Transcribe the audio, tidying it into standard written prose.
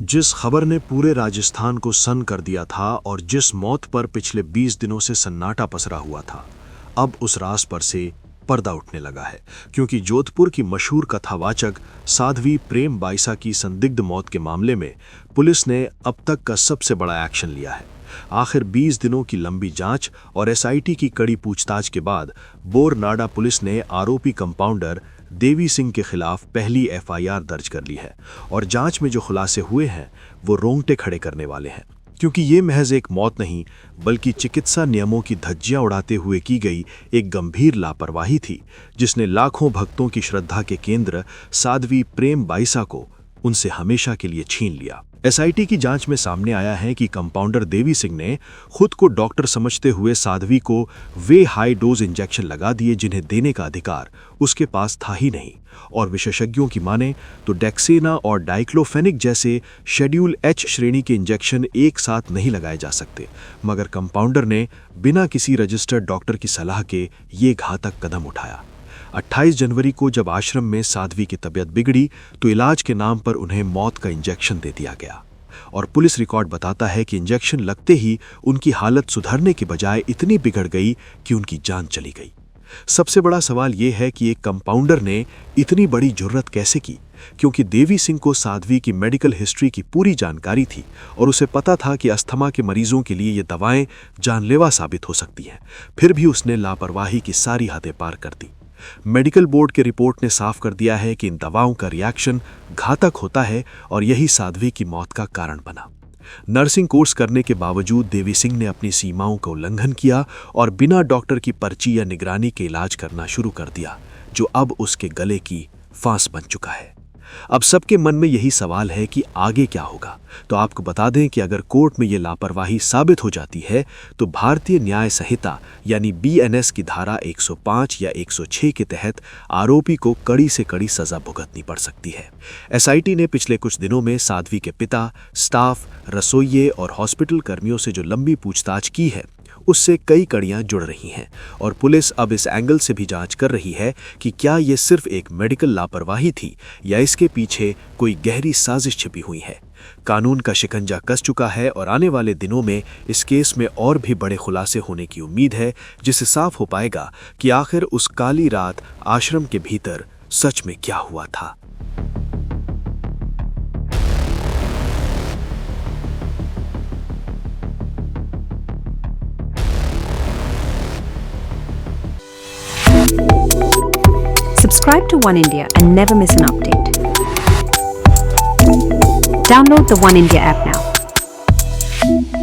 जिस खबर ने पूरे राजस्थान को सन्न कर दिया था और जिस मौत पर पिछले 20 दिनों से सन्नाटा पसरा हुआ था, अब उस राज पर से पर्दा उठने लगा है, क्योंकि जोधपुर की मशहूर कथावाचक साध्वी प्रेम बाईसा की संदिग्ध मौत के मामले में पुलिस ने अब तक का सबसे बड़ा एक्शन लिया है। आखिर 20 दिनों की लंबी जांच और एसआईटी की कड़ी पूछताछ के बाद बोरनाडा पुलिस ने आरोपी कंपाउंडर देवी सिंह के खिलाफ पहली एफआईआर दर्ज कर ली है और जांच में जो खुलासे हुए हैं वो रोंगटे खड़े करने वाले हैं, क्योंकि ये महज एक मौत नहीं बल्कि चिकित्सा नियमों की धज्जियां उड़ाते हुए की गई एक गंभीर लापरवाही थी, जिसने लाखों भक्तों की श्रद्धा के केंद्र साध्वी प्रेम बाईसा को उनसे हमेशा के लिए छीन लिया। एसआईटी की जांच में सामने आया है कि कंपाउंडर देवी सिंह ने खुद को डॉक्टर समझते हुए साध्वी को वे हाई डोज इंजेक्शन लगा दिए जिन्हें देने का अधिकार उसके पास था ही नहीं, और विशेषज्ञों की माने तो डेक्सेना और डाइक्लोफेनिक जैसे शेड्यूल एच श्रेणी के इंजेक्शन एक साथ नहीं लगाए जा सकते, मगर कंपाउंडर ने बिना किसी रजिस्टर्ड डॉक्टर की सलाह के ये घातक कदम उठाया। 28 जनवरी को जब आश्रम में साध्वी की तबीयत बिगड़ी तो इलाज के नाम पर उन्हें मौत का इंजेक्शन दे दिया गया, और पुलिस रिकॉर्ड बताता है कि इंजेक्शन लगते ही उनकी हालत सुधरने के बजाय इतनी बिगड़ गई कि उनकी जान चली गई। सबसे बड़ा सवाल यह है कि एक कंपाउंडर ने इतनी बड़ी जुर्रत कैसे की, क्योंकि देवी सिंह को साध्वी की मेडिकल हिस्ट्री की पूरी जानकारी थी और उसे पता था कि अस्थमा के मरीजों के लिए ये दवाएं जानलेवा साबित हो सकती हैं। फिर भी उसने लापरवाही की सारी हदें पार कर दी। मेडिकल बोर्ड के रिपोर्ट ने साफ कर दिया है कि इन दवाओं का रिएक्शन घातक होता है और यही साध्वी की मौत का कारण बना। नर्सिंग कोर्स करने के बावजूद देवी सिंह ने अपनी सीमाओं का उल्लंघन किया और बिना डॉक्टर की पर्ची या निगरानी के इलाज करना शुरू कर दिया, जो अब उसके गले की फांस बन चुका है। अब सबके मन में यही सवाल है कि आगे क्या होगा। तो आपको बता दें कि अगर कोर्ट में ये लापरवाही साबित हो जाती है तो भारतीय न्याय संहिता यानी बीएनएस की धारा 105 या 106 के तहत आरोपी को कड़ी से कड़ी सजा भुगतनी पड़ सकती है। एसआईटी ने पिछले कुछ दिनों में साध्वी के पिता, स्टाफ, रसोइये और हॉस्पिटल कर्मियों से जो लंबी पूछताछ की है उससे कई कड़ियां जुड़ रही हैं, और पुलिस अब इस एंगल से भी जांच कर रही है कि क्या ये सिर्फ एक मेडिकल लापरवाही थी या इसके पीछे कोई गहरी साजिश छिपी हुई है। कानून का शिकंजा कस चुका है और आने वाले दिनों में इस केस में और भी बड़े खुलासे होने की उम्मीद है, जिससे साफ हो पाएगा कि आखिर उस काली रात आश्रम के भीतर सच में क्या हुआ था। Subscribe to One India and never miss an update. Download the One India app now.